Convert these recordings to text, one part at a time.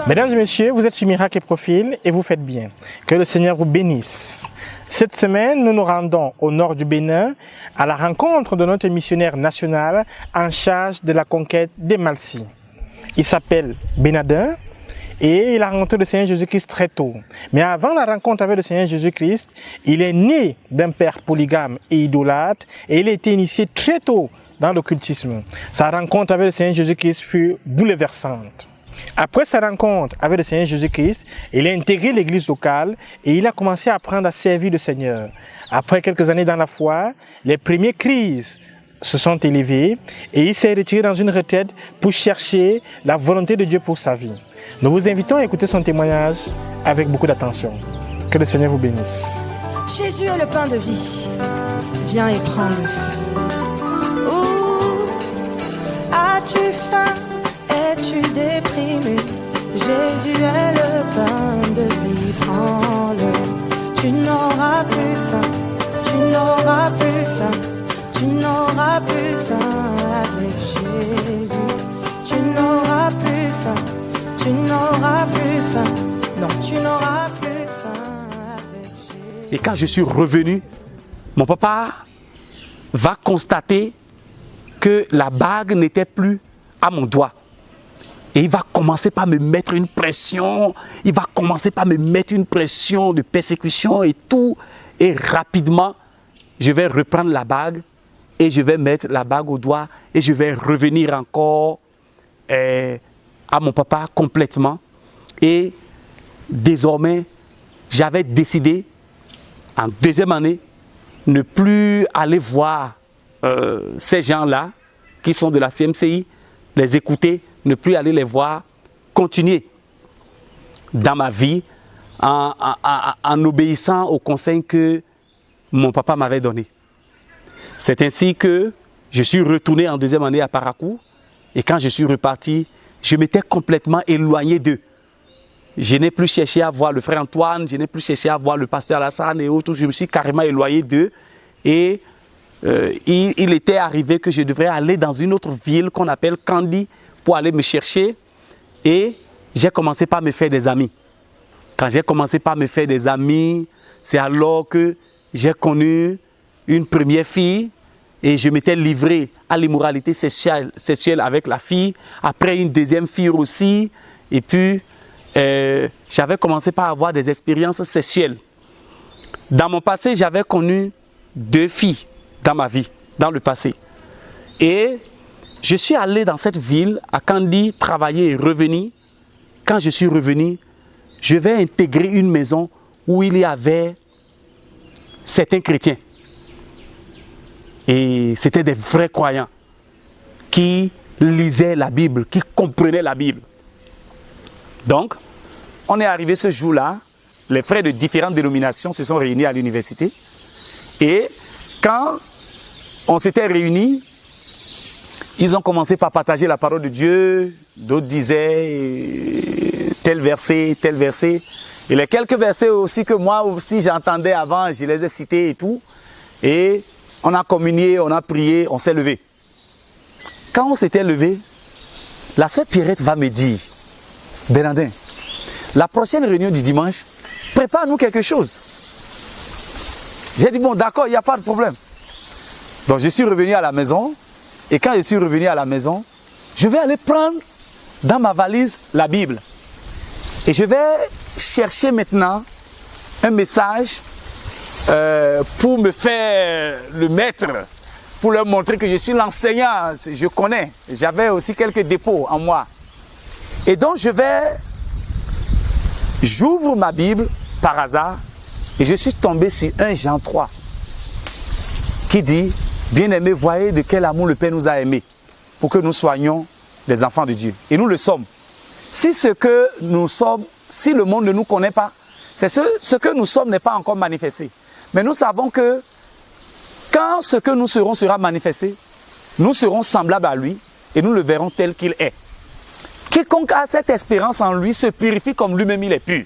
Mesdames et messieurs, vous êtes sur Miracle et Profil et vous faites bien. Que le Seigneur vous bénisse. Cette semaine, nous nous rendons au nord du Bénin à la rencontre de notre missionnaire national en charge de la conquête des Malsis. Il s'appelle Bénadin et il a rencontré le Seigneur Jésus-Christ très tôt. Mais avant la rencontre avec le Seigneur Jésus-Christ, il est né d'un père polygame et idolâtre et il a été initié très tôt dans l'occultisme. Sa rencontre avec le Seigneur Jésus-Christ fut bouleversante. Après sa rencontre avec le Seigneur Jésus-Christ, il a intégré l'église locale et il a commencé à apprendre à servir le Seigneur. Après quelques années dans la foi, les premières crises se sont élevées et il s'est retiré dans une retraite pour chercher la volonté de Dieu pour sa vie. Nous vous invitons à écouter son témoignage avec beaucoup d'attention. Que le Seigneur vous bénisse. Jésus est le pain de vie. Viens et prends-le. Où as-tu faim? Es-tu déprimé? Jésus est le pain de vie, prends-le. Tu n'auras plus faim, tu n'auras plus faim, tu n'auras plus faim avec Jésus. Tu n'auras plus faim, tu n'auras plus faim, non, tu n'auras plus faim avec Jésus. Et quand je suis revenu, mon papa va constater que la bague n'était plus à mon doigt. Et il va commencer par me mettre une pression, il va commencer par me mettre une pression de persécution et tout. Et rapidement, je vais reprendre la bague et je vais mettre la bague au doigt et je vais revenir encore à mon papa complètement. Et désormais, j'avais décidé, en deuxième année, ne plus aller voir ces gens-là qui sont de la CMCI, les écouter, ne plus aller les voir, continuer dans ma vie en obéissant aux conseils que mon papa m'avait donnés. C'est ainsi que je suis retourné en deuxième année à Parakou et quand je suis reparti, je m'étais complètement éloigné d'eux. Je n'ai plus cherché à voir le frère Antoine, je n'ai plus cherché à voir le pasteur Alassane et autres, je me suis carrément éloigné d'eux et il était arrivé que je devrais aller dans une autre ville qu'on appelle Kandi pour aller me chercher et j'ai commencé par me faire des amis. Quand j'ai commencé par me faire des amis, c'est alors que j'ai connu une première fille et je m'étais livré à l'immoralité sexuelle avec la fille, après une deuxième fille aussi et puis j'avais commencé par avoir des expériences sexuelles. Dans mon passé, j'avais connu 2 filles dans ma vie, dans le passé. Et je suis allé dans cette ville, à Kandi, travailler et revenir. Quand je suis revenu, je vais intégrer une maison où il y avait certains chrétiens. Et c'était des vrais croyants qui lisaient la Bible, qui comprenaient la Bible. Donc, on est arrivé ce jour-là, les frères de différentes dénominations se sont réunis à l'université. Et quand on s'était réunis, ils ont commencé par partager la parole de Dieu. D'autres disaient tel verset, tel verset. Et les quelques versets aussi que moi aussi j'entendais avant, je les ai cités et tout. Et on a communié, on a prié, on s'est levé. Quand on s'était levé, la sœur Pierrette va me dire, Bernardin, la prochaine réunion du dimanche, prépare-nous quelque chose. J'ai dit, bon d'accord, il n'y a pas de problème. Donc je suis revenu à la maison. Et quand je suis revenu à la maison, je vais aller prendre dans ma valise la Bible. Et je vais chercher maintenant un message pour me faire le maître, pour leur montrer que je suis l'enseignant, je connais. J'avais aussi quelques dépôts en moi. Et donc j'ouvre ma Bible par hasard et je suis tombé sur 1 Jean 3 qui dit: bien-aimés, voyez de quel amour le Père nous a aimés pour que nous soyons des enfants de Dieu. Et nous le sommes. Si ce que nous sommes, si le monde ne nous connaît pas, c'est ce que nous sommes n'est pas encore manifesté. Mais nous savons que quand ce que nous serons sera manifesté, nous serons semblables à lui et nous le verrons tel qu'il est. Quiconque a cette espérance en lui se purifie comme lui-même il est pur.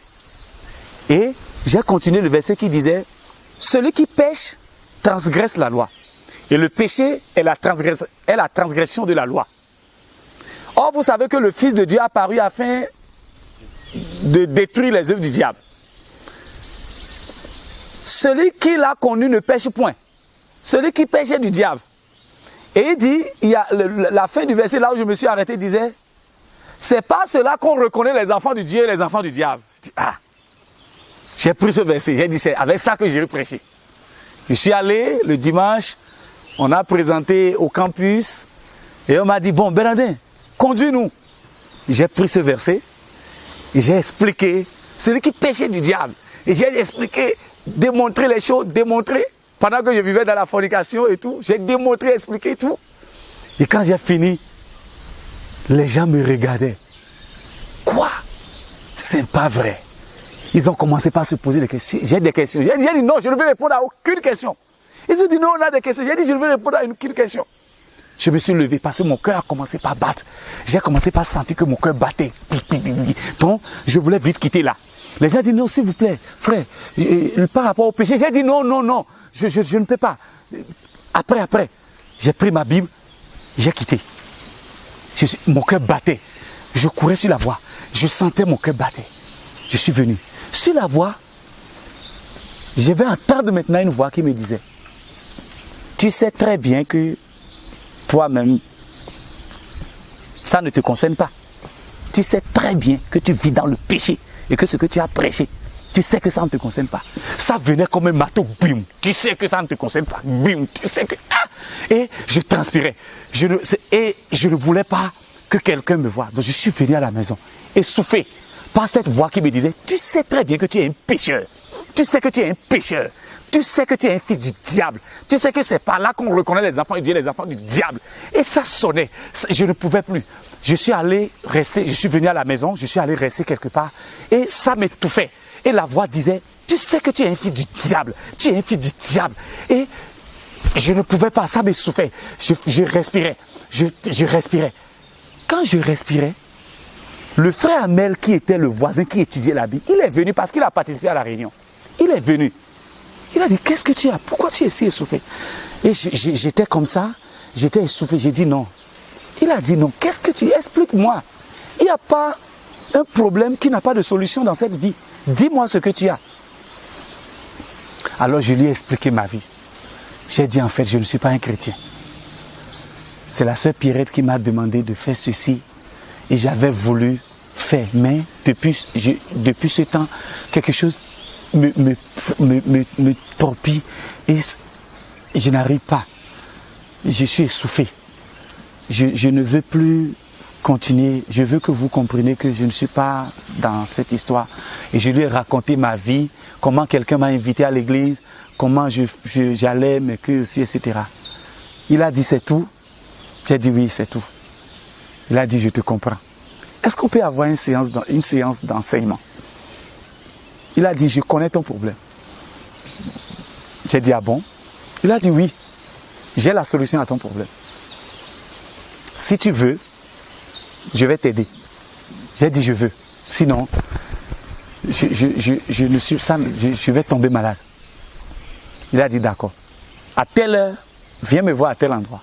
Et j'ai continué le verset qui disait: celui qui pêche transgresse la loi. Et le péché est la transgression de la loi. Or, vous savez que le Fils de Dieu est apparu afin de détruire les œuvres du diable. Celui qui l'a connu ne pêche point. Celui qui pêchait du diable. Et il dit, il y a la fin du verset là où je me suis arrêté disait, c'est pas cela qu'on reconnaît les enfants de Dieu et les enfants du diable. Je dis, ah, j'ai pris ce verset, j'ai dit, c'est avec ça que j'ai prêché. Je suis allé le dimanche, on a présenté au campus et on m'a dit, bon Bernardin, conduis-nous. J'ai pris ce verset et j'ai expliqué celui qui péchait du diable. Et j'ai expliqué, démontré les choses, démontré. Pendant que je vivais dans la fornication et tout, j'ai démontré, expliqué tout. Et quand j'ai fini, les gens me regardaient. Quoi? C'est pas vrai. Ils ont commencé par se poser des questions. J'ai des questions. J'ai dit non, je ne vais répondre à aucune question. Ils ont dit non, on a des questions. J'ai dit je ne vais répondre à aucune question. Je me suis levé parce que mon cœur a commencé par battre. J'ai commencé par sentir que mon cœur battait. Donc, je voulais vite quitter là. Les gens disent non, s'il vous plaît, frère, par rapport au péché. J'ai dit non, non, non, je ne peux pas. Après, j'ai pris ma Bible, j'ai quitté. Mon cœur battait. Je courais sur la voie. Je sentais mon cœur battre. Je suis venu. Sur la voie, je vais entendre maintenant une voix qui me disait, tu sais très bien que toi-même, ça ne te concerne pas. Tu sais très bien que tu vis dans le péché et que ce que tu as prêché, tu sais que ça ne te concerne pas. Ça venait comme un marteau, bim. Tu sais que ça ne te concerne pas, bim. Tu sais que... Ah! Et je transpirais. Et je ne voulais pas que quelqu'un me voie. Donc je suis venu à la maison, essoufflé par cette voix qui me disait, tu sais très bien que tu es un pécheur. Tu sais que tu es un pécheur. Tu sais que tu es un fils du diable. Tu sais que c'est par là qu'on reconnaît les enfants de Dieu et les enfants du diable. Et ça sonnait. Je ne pouvais plus. Je suis allé rester, je suis venu à la maison, je suis allé rester quelque part. Et ça m'étouffait. Et la voix disait, tu sais que tu es un fils du diable. Tu es un fils du diable. Et je ne pouvais pas, ça m'essoufflait. Je respirais. Je respirais. Quand je respirais, le frère Amel, qui était le voisin qui étudiait la Bible, il est venu parce qu'il a participé à la réunion. Il est venu. Il a dit, qu'est-ce que tu as? Pourquoi tu es si essoufflé? Et j'étais comme ça, j'étais essoufflé. J'ai dit non. Il a dit non. Qu'est-ce que tu... Explique-moi. Il n'y a pas un problème qui n'a pas de solution dans cette vie. Dis-moi ce que tu as. Alors je lui ai expliqué ma vie. J'ai dit en fait, je ne suis pas un chrétien. C'est la sœur Pierrette qui m'a demandé de faire ceci. Et j'avais voulu faire. Mais depuis ce temps, quelque chose me torpille. Et je n'arrive pas. Je suis essoufflé. Je ne veux plus continuer. Je veux que vous compreniez que je ne suis pas dans cette histoire. Et je lui ai raconté ma vie, comment quelqu'un m'a invité à l'église, comment j'allais, mais que aussi, etc. Il a dit, c'est tout. J'ai dit, oui, c'est tout. Il a dit, je te comprends. Est-ce qu'on peut avoir une séance d'enseignement? Il a dit, je connais ton problème. J'ai dit, ah bon? Il a dit, oui, j'ai la solution à ton problème. Si tu veux, je vais t'aider. J'ai dit, je veux. Sinon, je vais tomber malade. Il a dit, d'accord. À telle heure, viens me voir à tel endroit.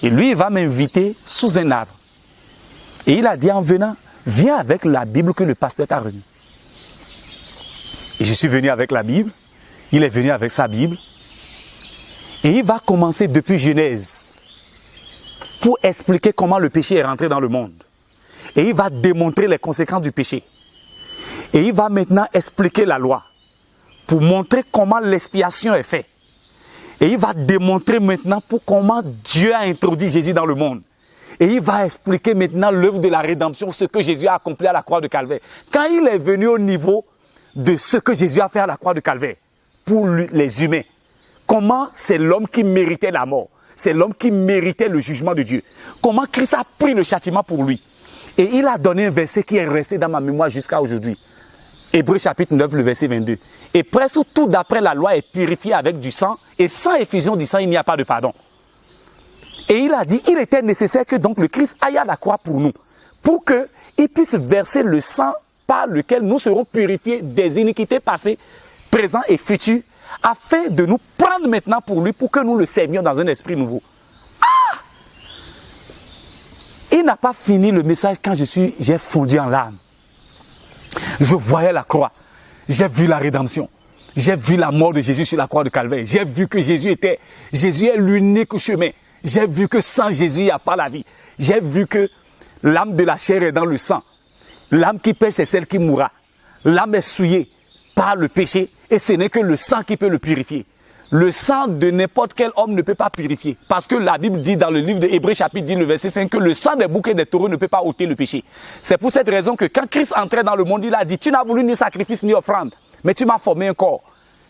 Et lui, il va m'inviter sous un arbre. Et il a dit, en venant, viens avec la Bible que le pasteur t'a remise. Et je suis venu avec la Bible. Il est venu avec sa Bible. Et il va commencer depuis Genèse pour expliquer comment le péché est rentré dans le monde. Et il va démontrer les conséquences du péché. Et il va maintenant expliquer la loi pour montrer comment l'expiation est faite. Et il va démontrer maintenant comment Dieu a introduit Jésus dans le monde. Et il va expliquer maintenant l'œuvre de la rédemption, ce que Jésus a accompli à la croix de Calvaire. Quand il est venu au niveau de ce que Jésus a fait à la croix de Calvaire, pour les humains, comment c'est l'homme qui méritait la mort, c'est l'homme qui méritait le jugement de Dieu. Comment Christ a pris le châtiment pour lui. Et il a donné un verset qui est resté dans ma mémoire jusqu'à aujourd'hui. Hébreux chapitre 9, le verset 22. Et presque tout d'après la loi est purifié avec du sang, et sans effusion du sang, il n'y a pas de pardon. Et il a dit, il était nécessaire que donc le Christ aille à la croix pour nous, pour qu'il puisse verser le sang par lequel nous serons purifiés des iniquités passées, présentes et futures, afin de nous prendre maintenant pour lui, pour que nous le servions dans un esprit nouveau. Ah! Il n'a pas fini le message quand j'ai fondu en larmes. Je voyais la croix. J'ai vu la rédemption. J'ai vu la mort de Jésus sur la croix de Calvaire. J'ai vu que Jésus est l'unique chemin. J'ai vu que sans Jésus, il n'y a pas la vie. J'ai vu que l'âme de la chair est dans le sang. L'âme qui pêche, c'est celle qui mourra. L'âme est souillée par le péché et ce n'est que le sang qui peut le purifier. Le sang de n'importe quel homme ne peut pas purifier. Parce que la Bible dit dans le livre de Hébreux chapitre 10, le verset 5, que le sang des boucs et des taureaux ne peut pas ôter le péché. C'est pour cette raison que quand Christ entrait dans le monde, il a dit, tu n'as voulu ni sacrifice ni offrande, mais tu m'as formé un corps.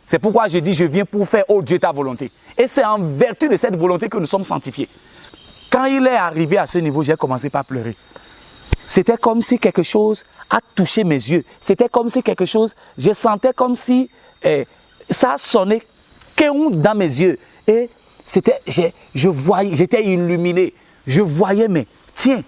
C'est pourquoi je dis, je viens pour faire, oh Dieu, ta volonté. Et c'est en vertu de cette volonté que nous sommes sanctifiés. Quand il est arrivé à ce niveau, j'ai commencé par pleurer. C'était comme si quelque chose a touché mes yeux. C'était comme si quelque chose, je sentais comme si ça sonnait dans mes yeux. Et c'était, je voyais, j'étais illuminé. Je voyais, mais tiens,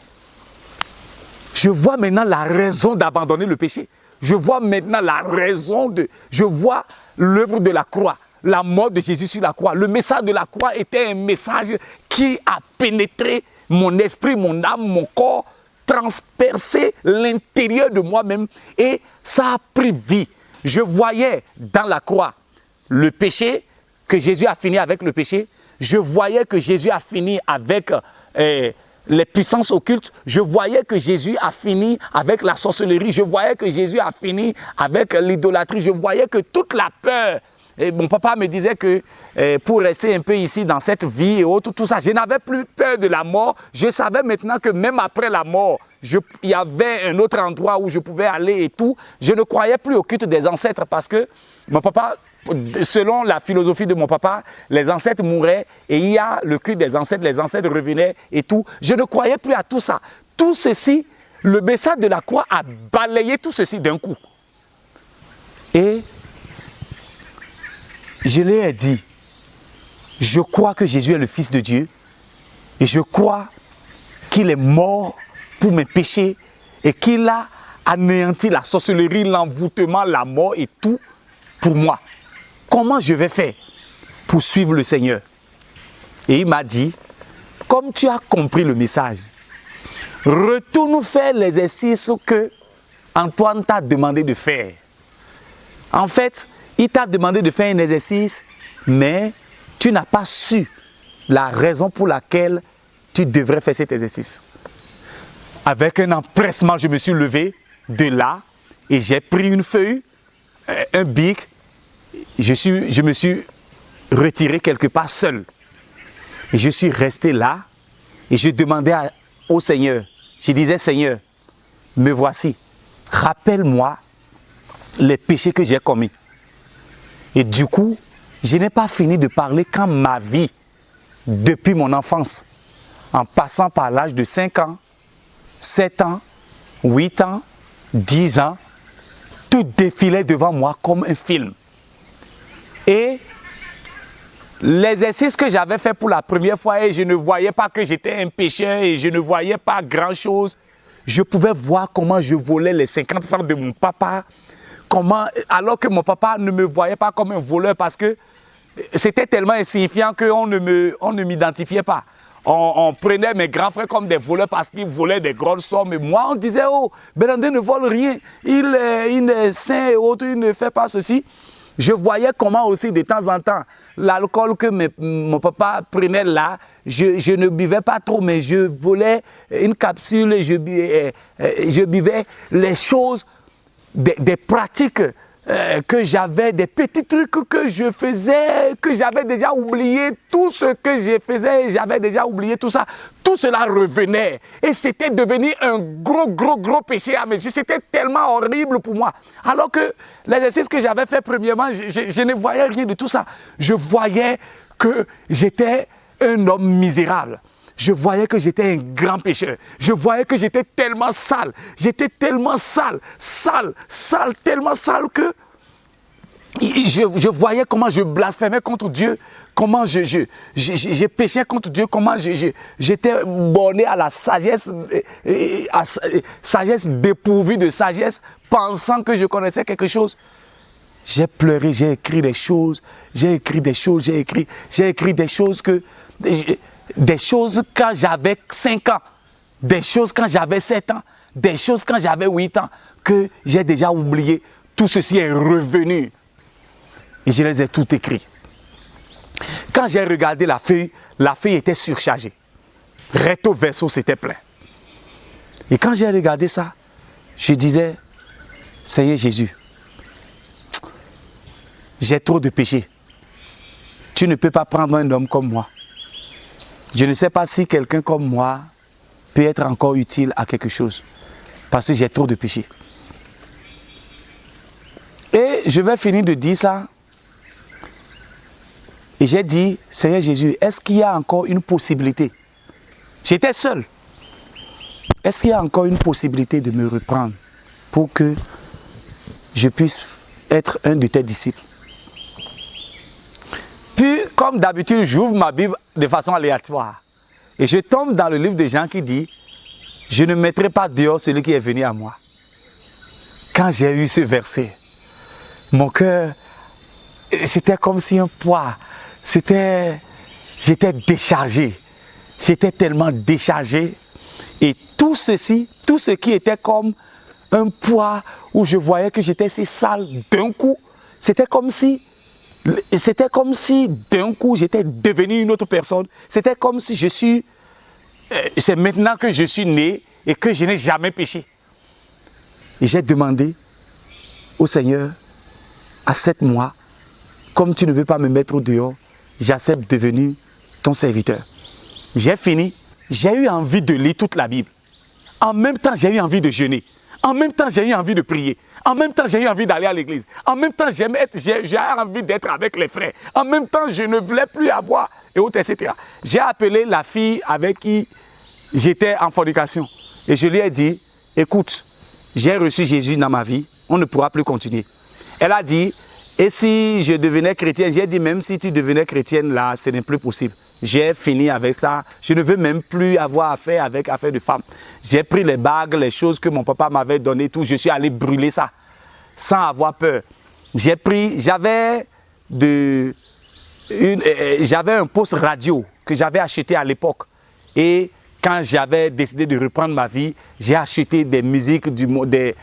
je vois maintenant la raison d'abandonner le péché. Je vois maintenant la raison je vois l'œuvre de la croix, la mort de Jésus sur la croix. Le message de la croix était un message qui a pénétré mon esprit, mon âme, mon corps, transpercé l'intérieur de moi-même et ça a pris vie. Je voyais dans la croix le péché, que Jésus a fini avec le péché. Je voyais que Jésus a fini avec les puissances occultes. Je voyais que Jésus a fini avec la sorcellerie. Je voyais que Jésus a fini avec l'idolâtrie. Je voyais que toute la peur. Et mon papa me disait que pour rester un peu ici dans cette vie et autres, tout ça, je n'avais plus peur de la mort. Je savais maintenant que même après la mort, il y avait un autre endroit où je pouvais aller et tout. Je ne croyais plus au culte des ancêtres parce que mon papa, selon la philosophie de mon papa, les ancêtres mouraient et il y a le culte des ancêtres, les ancêtres revenaient et tout. Je ne croyais plus à tout ça. Tout ceci, le message de la croix a balayé tout ceci d'un coup. Et je lui ai dit, je crois que Jésus est le Fils de Dieu et je crois qu'il est mort pour mes péchés et qu'il a anéanti la sorcellerie, l'envoûtement, la mort et tout pour moi. Comment je vais faire pour suivre le Seigneur? Et il m'a dit, comme tu as compris le message, retourne faire l'exercice que Antoine t'a demandé de faire. En fait, il t'a demandé de faire un exercice, mais tu n'as pas su la raison pour laquelle tu devrais faire cet exercice. Avec un empressement, je me suis levé de là et j'ai pris une feuille, un bic. Je me suis retiré quelque part seul. Et je suis resté là et je demandais au Seigneur, je disais, Seigneur, me voici, rappelle-moi les péchés que j'ai commis. Et du coup, je n'ai pas fini de parler quand ma vie, depuis mon enfance, en passant par l'âge de 5 ans, 7 ans, 8 ans, 10 ans, tout défilait devant moi comme un film. Et l'exercice que j'avais fait pour la première fois, et je ne voyais pas que j'étais un pécheur et je ne voyais pas grand-chose, je pouvais voir comment je volais les 50 francs de mon papa, alors que mon papa ne me voyait pas comme un voleur parce que c'était tellement insignifiant qu'on ne m'identifiait pas. On prenait mes grands frères comme des voleurs parce qu'ils volaient des grosses sommes. Et moi, on disait, oh, Bérandé ne vole rien. Il est saint et autres, il ne fait pas ceci. Je voyais comment aussi de temps en temps, l'alcool que mon papa prenait là, je ne buvais pas trop, mais je volais une capsule et je buvais les choses, des pratiques que j'avais, des petits trucs que je faisais, que j'avais déjà oublié, tout ce que je faisais, j'avais déjà oublié tout ça. Tout cela revenait et c'était devenu un gros péché à mes yeux. C'était tellement horrible pour moi. Alors que l'exercice que j'avais fait premièrement, je ne voyais rien de tout ça. Je voyais que j'étais un homme misérable. Je voyais que j'étais un grand pécheur. Je voyais que j'étais tellement sale. J'étais tellement sale, tellement sale que je voyais comment je blasphémais contre Dieu, comment je péchais contre Dieu, comment j'étais borné à la sagesse, sagesse dépourvue de sagesse, pensant que je connaissais quelque chose. J'ai pleuré, j'ai écrit des choses des choses quand j'avais 5 ans, des choses quand j'avais 7 ans, des choses quand j'avais 8 ans que j'ai déjà oublié. Tout ceci est revenu. Et je les ai toutes écrites. Quand j'ai regardé la feuille était surchargée. Recto verso, c'était plein. Et quand j'ai regardé ça, je disais, Seigneur Jésus, j'ai trop de péchés. Tu ne peux pas prendre un homme comme moi. Je ne sais pas si quelqu'un comme moi peut être encore utile à quelque chose. Parce que j'ai trop de péchés. Et je vais finir de dire ça. Et j'ai dit, Seigneur Jésus, est-ce qu'il y a encore une possibilité? J'étais seul. Est-ce qu'il y a encore une possibilité de me reprendre pour que je puisse être un de tes disciples? Puis, comme d'habitude, j'ouvre ma Bible de façon aléatoire. Et je tombe dans le livre de Jean qui dit, je ne mettrai pas dehors celui qui est venu à moi. Quand j'ai eu ce verset, mon cœur, c'était comme si un poids, j'étais déchargé. J'étais tellement déchargé. Et tout ceci, tout ce qui était comme un poids où je voyais que j'étais si sale d'un coup, c'était comme si d'un coup j'étais devenu une autre personne. C'était comme si c'est maintenant que je suis né et que je n'ai jamais péché. Et j'ai demandé au Seigneur, accepte-moi, comme tu ne veux pas me mettre au dehors, j'accepte de devenir ton serviteur. J'ai fini, j'ai eu envie de lire toute la Bible. En même temps, j'ai eu envie de jeûner. En même temps, j'ai eu envie de prier. En même temps, j'ai eu envie d'aller à l'église. En même temps, j'ai envie d'être avec les frères. En même temps, je ne voulais plus avoir, et autres, etc. J'ai appelé la fille avec qui j'étais en fornication. Et je lui ai dit, écoute, j'ai reçu Jésus dans ma vie, on ne pourra plus continuer. Elle a dit, et si je devenais chrétienne? J'ai dit, même si tu devenais chrétienne, là, ce n'est plus possible. J'ai fini avec ça. Je ne veux même plus avoir affaire avec affaire de femmes. J'ai pris les bagues, les choses que mon papa m'avait données, tout. Je suis allé brûler ça, sans avoir peur. J'avais un poste radio que j'avais acheté à l'époque. Et quand j'avais décidé de reprendre ma vie, j'ai acheté des musiques, des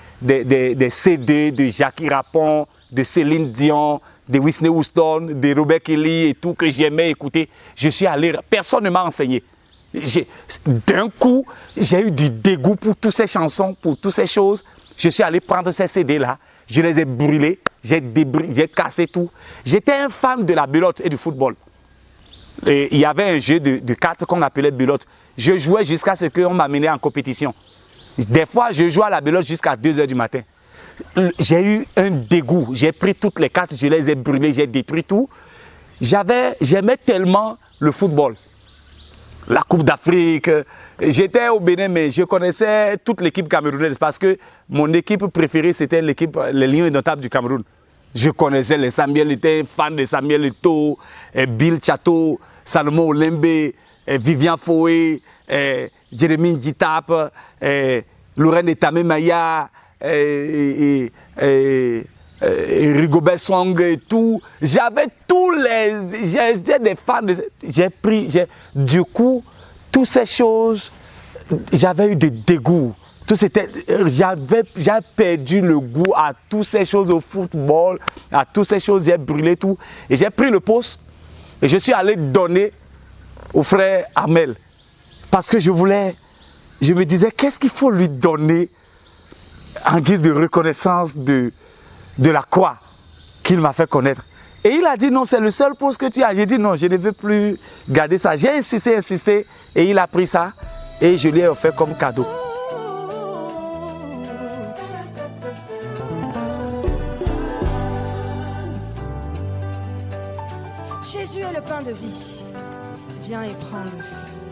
CD de Jackie Rapon, de Céline Dion, de Whitney Houston, de Robert Kelly et tout que j'aimais écouter. Je suis allé, personne ne m'a enseigné. D'un coup, j'ai eu du dégoût pour toutes ces chansons, pour toutes ces choses. Je suis allé prendre ces CD-là, je les ai brûlés, j'ai cassé tout. J'étais un fan de la belote et du football. Et il y avait un jeu de cartes qu'on appelait belote. Je jouais jusqu'à ce qu'on m'amenait en compétition. Des fois, je jouais à la belote jusqu'à 2 h du matin. J'ai eu un dégoût. J'ai pris toutes les cartes, je les ai brûlées, j'ai détruit tout. J'aimais tellement le football. La Coupe d'Afrique. J'étais au Bénin, mais je connaissais toute l'équipe camerounaise parce que mon équipe préférée, c'était l'équipe les Lions Indomptables du Cameroun. Je connaissais les Samuel, j'étais fan de Samuel Eto'o, Bill Chateau, Salomon Olembe, Vivian Foé, Jérémy Nditap, Lorraine Etame Maya, Rigobert Song et tout. J'avais j'étais des fans. Du coup, toutes ces choses, j'avais eu des dégoûts. J'avais perdu le goût à toutes ces choses au football, à toutes ces choses, j'ai brûlé tout. Et j'ai pris le poste et je suis allé donner au frère Armel. Parce que je me disais, qu'est-ce qu'il faut lui donner en guise de reconnaissance de la croix qu'il m'a fait connaître. Et il a dit, non, c'est le seul poste que tu as. J'ai dit, non, je ne veux plus garder ça. J'ai insisté, et il a pris ça, et je lui ai offert comme cadeau. Jésus est le pain de vie. Viens et prends-le.